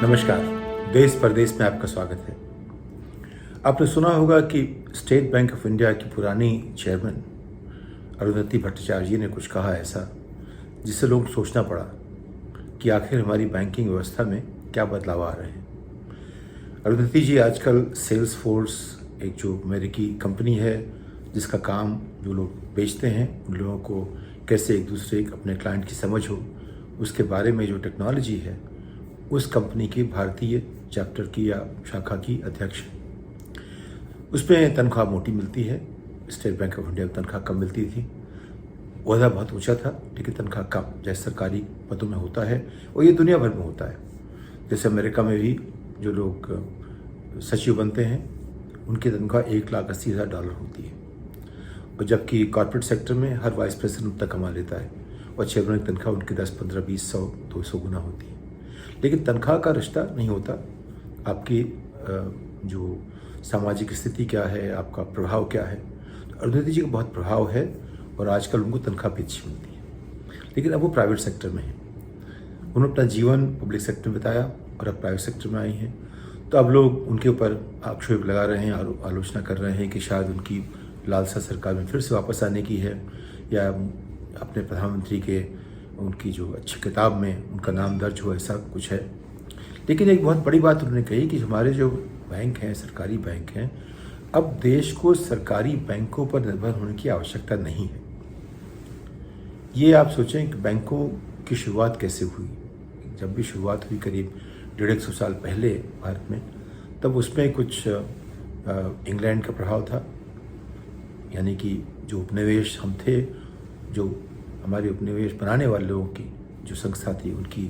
नमस्कार। देश परदेश में आपका स्वागत है। आपने सुना होगा कि स्टेट बैंक ऑफ इंडिया की पुरानी चेयरमैन अरुंधति भट्टाचार्य जी ने कुछ कहा ऐसा जिससे लोग सोचना पड़ा कि आखिर हमारी बैंकिंग व्यवस्था में क्या बदलाव आ रहे हैं। अरुंधति जी आजकल सेल्स फोर्स एक जो अमेरिकी कंपनी है जिसका काम जो लोग बेचते हैं उन लोगों को कैसे एक दूसरे अपने क्लाइंट की समझ हो उसके बारे में जो टेक्नोलॉजी है उस कंपनी की भारतीय चैप्टर की या शाखा की अध्यक्ष है। उसमें तनख्वाह मोटी मिलती है। स्टेट बैंक ऑफ इंडिया में तनख्वाह कम मिलती थी। ओहदा बहुत ऊंचा था लेकिन तनख्वाह कम, जैसे सरकारी पदों में होता है और ये दुनिया भर में होता है। जैसे अमेरिका में भी जो लोग सचिव बनते हैं उनकी तनख्वाह $1,80,000 होती है और जबकि कॉर्पोरेट सेक्टर में हर वाइस प्रेसिडेंट उतना कमा लेता है और चेयरमैन की तनख्वाह उनकी 10, 15, 20, 100, 200 गुना होती है। लेकिन तनख्वाह का रिश्ता नहीं होता। आपकी जो सामाजिक स्थिति क्या है, आपका प्रभाव क्या है। तो अरुंधति जी का बहुत प्रभाव है और आजकल उनको तनख्वाह भी अच्छी मिलती है। लेकिन अब वो प्राइवेट सेक्टर में है। उन्होंने अपना जीवन पब्लिक सेक्टर में बिताया और अब प्राइवेट सेक्टर में आई हैं। तो अब लोग उनके ऊपर आक्षेप लगा रहे हैं, आलोचना कर रहे हैं कि शायद उनकी लालसा सरकार में फिर से वापस आने की है या अपने प्रधानमंत्री के उनकी जो अच्छी किताब में उनका नाम दर्ज हो, ऐसा कुछ है। लेकिन एक बहुत बड़ी बात उन्होंने कही कि हमारे जो बैंक हैं, सरकारी बैंक हैं, अब देश को सरकारी बैंकों पर निर्भर होने की आवश्यकता नहीं है। ये आप सोचें कि बैंकों की शुरुआत कैसे हुई। जब भी शुरुआत हुई करीब 150 साल पहले भारत में, तब उसमें कुछ इंग्लैंड का प्रभाव था। यानी कि जो उपनिवेश हम थे, जो हमारे उपनिवेश बनाने वाले लोगों की जो संस्था थी, उनकी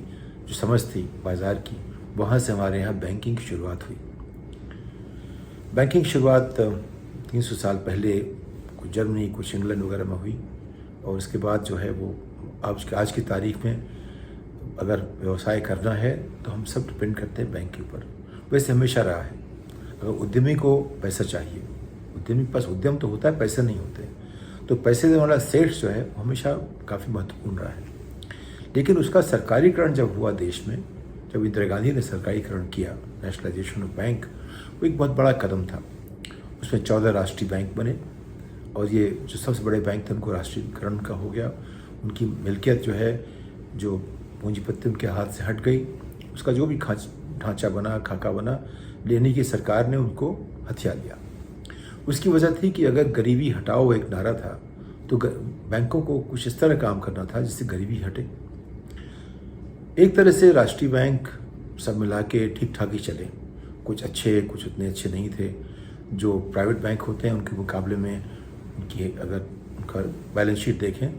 जो समझ थी बाज़ार की, वहाँ से हमारे यहाँ बैंकिंग की शुरुआत हुई। बैंकिंग की शुरुआत 300 साल पहले कुछ जर्मनी, कुछ इंग्लैंड वगैरह में हुई और उसके बाद जो है वो आज की तारीख में अगर व्यवसाय करना है तो हम सब डिपेंड करते हैं बैंक के ऊपर। वैसे हमेशा रहा है। अगर उद्यमी को पैसा चाहिए, उद्यमी के पास उद्यम तो होता है, पैसे नहीं होते, तो पैसे देने वाला सेठ जो है वो हमेशा काफ़ी महत्वपूर्ण रहा है। लेकिन उसका सरकारीकरण जब हुआ देश में, जब इंदिरा गांधी ने सरकारीकरण किया, नेशनलाइजेशन ऑफ बैंक, वो एक बहुत बड़ा कदम था। उसमें 14 राष्ट्रीय बैंक बने और ये जो सबसे बड़े बैंक थे उनको राष्ट्रीयकरण का हो गया। उनकी मिल्कियत जो है, जो पूंजीपति उनके हाथ से हट गई, उसका जो भी ढांचा बना, खाका बना, लेने की सरकार ने उनको हथिया लिया। उसकी वजह थी कि अगर गरीबी हटाओ एक नारा था, तो बैंकों को कुछ इस तरह काम करना था जिससे गरीबी हटे। एक तरह से राष्ट्रीय बैंक सब मिला के ठीक ठाक ही चले। कुछ अच्छे, कुछ उतने अच्छे नहीं थे। जो प्राइवेट बैंक होते हैं उनके मुकाबले में उनकी अगर उनका बैलेंस शीट देखें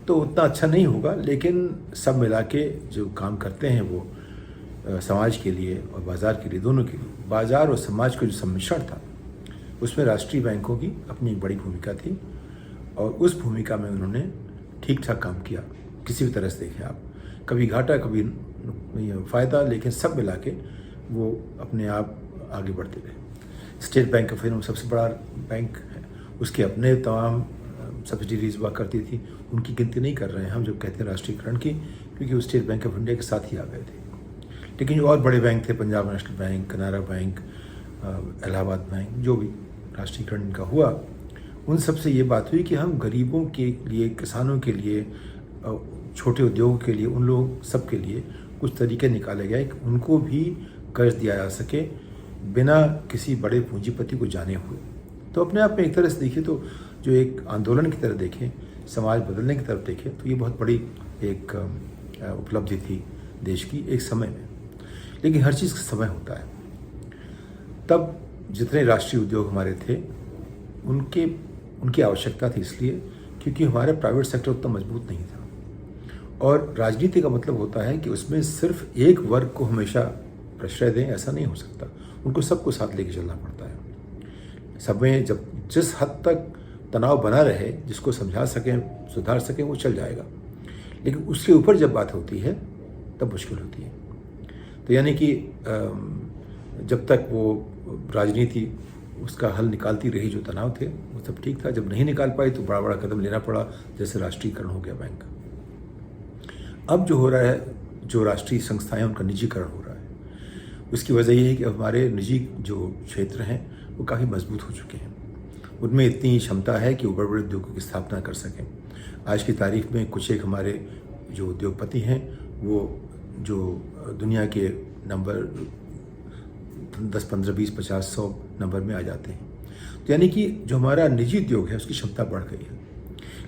तो उतना अच्छा नहीं होगा, लेकिन सब मिला के जो काम करते हैं वो समाज के लिए और बाज़ार के लिए, दोनों के लिए, बाज़ार और समाज का जो सम्मिश्रण था उसमें राष्ट्रीय बैंकों की अपनी एक बड़ी भूमिका थी और उस भूमिका में उन्होंने ठीक ठाक काम किया। किसी भी तरह से देखें आप, कभी घाटा कभी फ़ायदा, लेकिन सब मिला के वो अपने आप आगे बढ़ते रहे। स्टेट बैंक ऑफ इंडिया सबसे बड़ा बैंक है, उसके अपने तमाम सब्सिडीज हुआ करती थी। उनकी गिनती नहीं कर रहे हैं हम जब कहते हैं राष्ट्रीयकरण की, क्योंकि वो स्टेट बैंक ऑफ इंडिया के साथ ही आ गए थे। लेकिन जो और बड़े बैंक थे, पंजाब नेशनल बैंक, कनारा बैंक, इलाहाबाद बैंक, जो भी राष्ट्रीयकरण का हुआ, उन सब से ये बात हुई कि हम गरीबों के लिए, किसानों के लिए, छोटे उद्योगों के लिए, उन लोग सब के लिए कुछ तरीके निकाले गए कि उनको भी कर्ज दिया जा सके बिना किसी बड़े पूंजीपति को जाने हुए। तो अपने आप में एक तरह से देखिए तो जो एक आंदोलन की तरह देखें, समाज बदलने की तरफ देखें, तो ये बहुत बड़ी एक उपलब्धि थी देश की एक समय में। लेकिन हर चीज़ का समय होता है। तब जितने राष्ट्रीय उद्योग हमारे थे उनकी आवश्यकता थी, इसलिए क्योंकि हमारा प्राइवेट सेक्टर उतना मजबूत नहीं था। और राजनीति का मतलब होता है कि उसमें सिर्फ एक वर्ग को हमेशा प्रश्रय दें, ऐसा नहीं हो सकता। उनको सबको साथ लेके चलना पड़ता है। सब में जब जिस हद तक तनाव बना रहे, जिसको समझा सकें, सुधार सकें, वो चल जाएगा। लेकिन उसके ऊपर जब बात होती है तब मुश्किल होती है। तो यानी कि जब तक वो राजनीति उसका हल निकालती रही, जो तनाव थे वो सब ठीक था। जब नहीं निकाल पाई तो बड़ा बड़ा कदम लेना पड़ा, जैसे राष्ट्रीयकरण हो गया बैंक का। अब जो हो रहा है, जो राष्ट्रीय संस्थाएं उनका निजीकरण हो रहा है। उसकी वजह ये है कि हमारे निजी जो क्षेत्र हैं वो काफ़ी मजबूत हो चुके हैं। उनमें इतनी क्षमता है कि वो बड़े बड़े उद्योगों की स्थापना कर सकें। आज की तारीख में कुछ एक हमारे जो उद्योगपति हैं वो जो दुनिया के नंबर 10, 15, 20, 50, 100 नंबर में आ जाते हैं। तो यानी कि जो हमारा निजी उद्योग है उसकी क्षमता बढ़ गई है।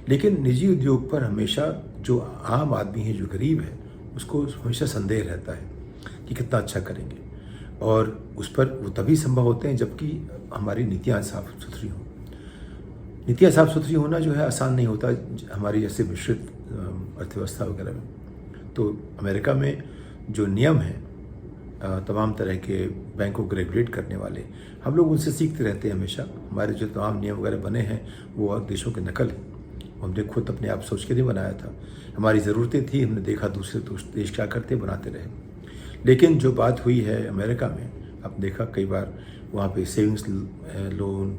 लेकिन निजी उद्योग पर हमेशा जो आम आदमी है, जो गरीब है, उसको हमेशा संदेह रहता है कि कितना अच्छा करेंगे, और उस पर वो तभी संभव होते हैं जबकि हमारी नीतियाँ साफ सुथरी हों। नीतियाँ साफ सुथरी होना जो है आसान नहीं होता हमारी जैसे मिश्रित अर्थव्यवस्था वगैरह में। तो अमेरिका में जो नियम हैं तमाम तरह के बैंकों को रेगुलेट करने वाले, हम लोग उनसे सीखते रहते हैं हमेशा। हमारे जो तमाम नियम वगैरह बने हैं वो और देशों के नकल हैं। हमने खुद अपने आप सोच के नहीं बनाया था, हमारी ज़रूरतें थी, हमने देखा दूसरे देश क्या करते, बनाते रहे। लेकिन जो बात हुई है अमेरिका में, अब देखा कई बार वहाँ पे सेविंग्स लोन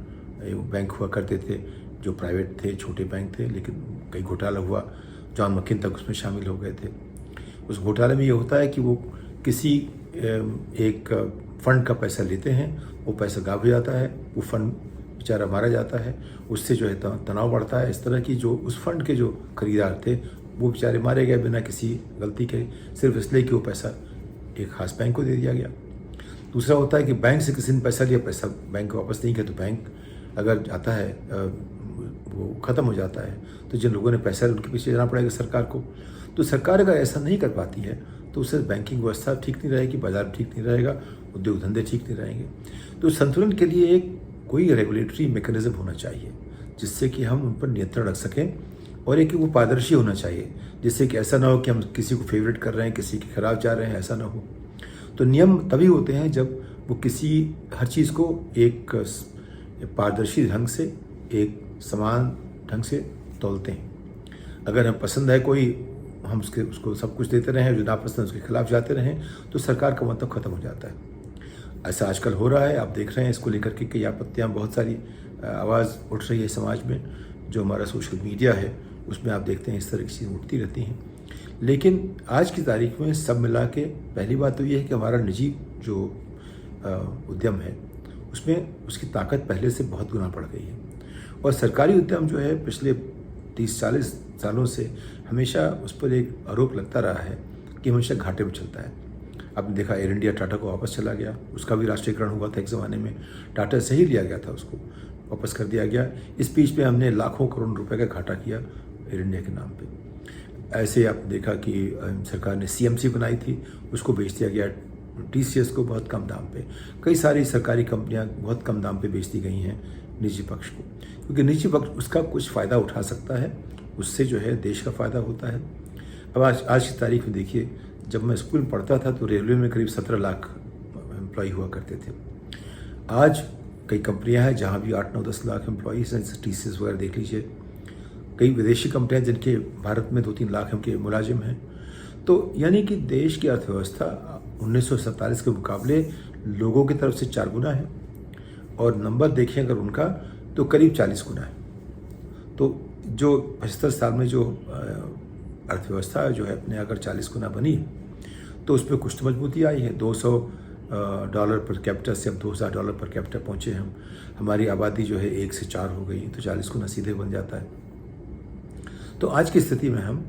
बैंक हुआ करते थे जो प्राइवेट थे, छोटे बैंक थे, लेकिन कई घोटाला हुआ। जॉन मक्किन तक उसमें शामिल हो गए थे। उस घोटाले में ये होता है कि वो किसी एक फ़ंड का पैसा लेते हैं, वो पैसा गायब हो जाता है, वो फ़ंड बेचारा मारा जाता है, उससे जो है तनाव बढ़ता है। इस तरह की जो उस फंड के जो खरीदार थे वो बेचारे मारे गए बिना किसी गलती के, सिर्फ इसलिए कि वो पैसा एक खास बैंक को दे दिया गया। दूसरा होता है कि बैंक से किसी ने पैसा लिया, पैसा बैंक वापस नहीं किया, तो बैंक अगर जाता है वो ख़त्म हो जाता है, तो जिन लोगों ने पैसा लिया उनके पीछे जाना पड़ेगा सरकार को। तो सरकार अगर ऐसा नहीं कर पाती है तो उससे बैंकिंग व्यवस्था ठीक नहीं रहेगी, बाजार ठीक नहीं रहेगा, उद्योग धंधे ठीक नहीं रहेंगे। तो संतुलन के लिए एक कोई रेगुलेटरी मैकेनिज्म होना चाहिए जिससे कि हम उन पर नियंत्रण रख सकें, और एक वो पारदर्शी होना चाहिए जिससे कि ऐसा ना हो कि हम किसी को फेवरेट कर रहे हैं, किसी के खिलाफ जा रहे हैं, ऐसा ना हो। तो नियम तभी होते हैं जब वो किसी हर चीज़ को एक पारदर्शी ढंग से, एक समान ढंग से तौलते हैं। अगर हम पसंद है कोई, हम उसको सब कुछ देते रहें, जो नापसंद है उसके खिलाफ जाते रहें, तो सरकार का मतलब ख़त्म हो जाता है। ऐसा आजकल हो रहा है, आप देख रहे हैं। इसको लेकर के कई आपत्तियाँ, बहुत सारी आवाज़ उठ रही है समाज में। जो हमारा सोशल मीडिया है उसमें आप देखते हैं इस तरह की चीज़ें उठती रहती हैं। लेकिन आज की तारीख में सब मिला के पहली बात तो ये है कि हमारा निजी जो उद्यम है उसमें उसकी ताकत पहले से बहुत गुना बढ़ गई है, और सरकारी उद्यम जो है पिछले 30-40 सालों से हमेशा उस पर एक आरोप लगता रहा है कि हमेशा घाटे में चलता है। आपने देखा एयर इंडिया टाटा को वापस चला गया, उसका भी राष्ट्रीयकरण हुआ था एक ज़माने में, टाटा से ही लिया गया था, उसको वापस कर दिया गया। इस बीच में हमने लाखों करोड़ रुपए का घाटा किया एयर इंडिया के नाम पे। ऐसे आपने देखा कि सरकार ने सीएमसी बनाई थी, उसको बेच दिया गया टीसीएस को बहुत कम दाम पे। कई सारी सरकारी कंपनियां बहुत कम दाम पे बेच दी गई हैं निजी पक्ष को, क्योंकि निजी पक्ष उसका कुछ फ़ायदा उठा सकता है, उससे जो है देश का फ़ायदा होता है। अब आज की तारीख में देखिए, जब मैं स्कूल में पढ़ता था तो रेलवे में करीब 17 लाख एम्प्लॉय हुआ करते थे। आज कई कंपनियां हैं जहां भी 8, 9, 10 लाख एम्प्लॉयज़ हैं, जैसे टीसीएस वगैरह देख लीजिए। कई विदेशी कंपनियां जिनके भारत में 2-3 लाख के मुलाजिम हैं। तो यानी कि देश की अर्थव्यवस्था 1947 के मुकाबले लोगों की तरफ से 4 गुना है, और नंबर देखें अगर उनका तो करीब 40 गुना है। तो जो 75 साल में जो अर्थव्यवस्था जो है अपने अगर 40 गुना बनी, तो उसमें कुछ तो मजबूती आई है। $200 पर कैपिटा से अब $2000 पर कैपिटा पहुँचे हम। हमारी आबादी जो है 1 से 4 हो गई, तो 40 गुना सीधे बन जाता है। तो आज की स्थिति में हम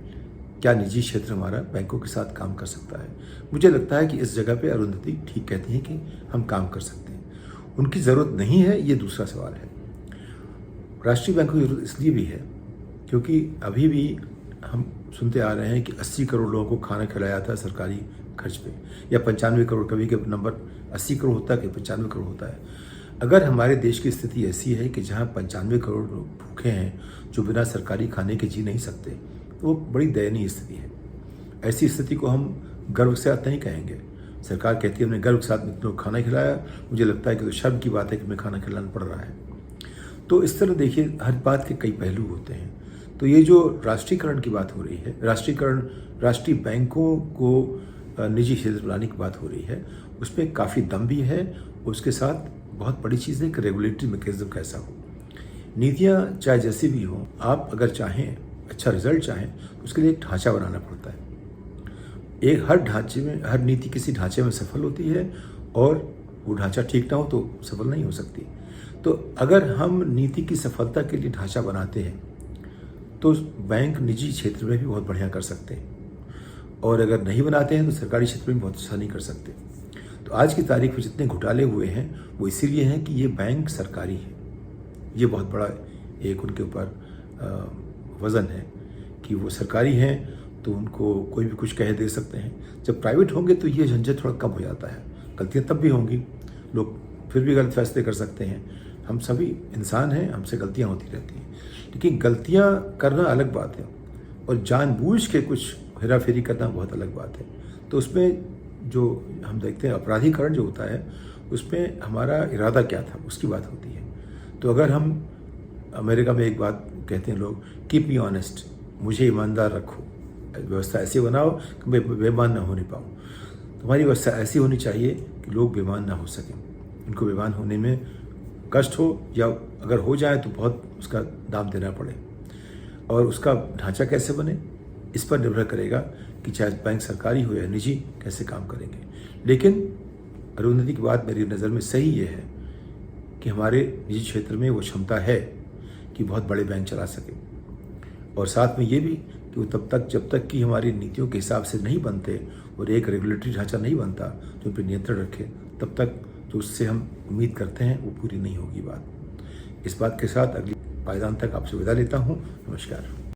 क्या निजी क्षेत्र हमारा बैंकों के साथ काम कर सकता है? मुझे लगता है कि इस जगह पे अरुंधति ठीक कहती हैं कि हम काम कर सकते हैं। उनकी ज़रूरत नहीं है, ये दूसरा सवाल है। राष्ट्रीय बैंकों की ज़रूरत इसलिए भी है क्योंकि अभी भी हम सुनते आ रहे हैं कि 80 करोड़ लोगों को खाना खिलाया था सरकारी खर्च पे, या 95 करोड़, कभी के नंबर 80 करोड़ होता है कि 95 करोड़ होता है। अगर हमारे देश की स्थिति ऐसी है कि जहाँ 95 करोड़ लोग भूखे हैं जो बिना सरकारी खाने के जी नहीं सकते, तो वो बड़ी दयनीय स्थिति है। ऐसी स्थिति को हम गर्व के साथ नहीं कहेंगे। सरकार कहती है हमने गर्व के साथ इतने लोग खाना खिलाया, मुझे लगता है कि तो शर्म की बात है कि हमें खाना खिलाना पड़ रहा है। तो इस तरह देखिए, हर बात के कई पहलू होते हैं। तो ये जो राष्ट्रीयकरण की बात हो रही है, राष्ट्रीय बैंकों को निजी क्षेत्र बनाने की बात हो रही है, उसमें काफ़ी दम भी है। उसके साथ बहुत बड़ी चीज़ है कि रेगुलेटरी मैकेनिज्म कैसा हो। नीतियाँ चाहे जैसी भी हों, आप अगर चाहें अच्छा रिजल्ट चाहें तो उसके लिए एक ढांचा बनाना पड़ता है। हर नीति किसी ढांचे में सफल होती है और वो ढांचा ठीक ना हो तो सफल नहीं हो सकती। तो अगर हम नीति की सफलता के लिए ढांचा बनाते हैं तो बैंक निजी क्षेत्र में भी बहुत बढ़िया कर सकते हैं, और अगर नहीं बनाते हैं तो सरकारी क्षेत्र में भी बहुत अच्छा नहीं कर सकते। तो आज की तारीख में जितने घोटाले हुए हैं वो इसीलिए हैं कि ये बैंक सरकारी है। ये बहुत बड़ा एक उनके ऊपर वज़न है कि वो सरकारी हैं तो उनको कोई भी कुछ कह दे सकते हैं। जब प्राइवेट होंगे तो ये झंझट थोड़ा कम हो जाता है। गलतियाँ तब भी होंगी, लोग फिर भी गलत फैसले कर सकते हैं। हम सभी इंसान हैं, हमसे गलतियाँ होती रहती हैं, लेकिन गलतियाँ करना अलग बात है और जानबूझ के कुछ हेराफेरी करना बहुत अलग बात है। तो उसमें जो हम देखते हैं अपराधीकरण जो होता है उसमें हमारा इरादा क्या था उसकी बात होती है। तो अगर हम अमेरिका में एक बात कहते हैं लोग, कीप मी ऑनेस्ट, मुझे ईमानदार रखो, व्यवस्था ऐसी बनाओ कि मैं बेईमान ना होने पाऊँ। तुम्हारी व्यवस्था ऐसी होनी चाहिए कि लोग बेईमान ना हो सकें, उनको बेईमान होने में कष्ट हो, या अगर हो जाए तो बहुत उसका दाम देना पड़े। और उसका ढांचा कैसे बने इस पर निर्भर करेगा कि चाहे बैंक सरकारी हो या निजी कैसे काम करेंगे। लेकिन अरुंधति की बात मेरी नज़र में सही ये है कि हमारे निजी क्षेत्र में वो क्षमता है कि बहुत बड़े बैंक चला सके, और साथ में ये भी कि वो तब तक जब तक कि हमारी नीतियों के हिसाब से नहीं बनते और एक रेगुलेटरी ढांचा नहीं बनता जो उन पर नियंत्रण रखे, तब तक जो उससे हम उम्मीद करते हैं वो पूरी नहीं होगी बात। इस बात के साथ अगली पायदान तक आपसे विदा लेता हूँ। नमस्कार।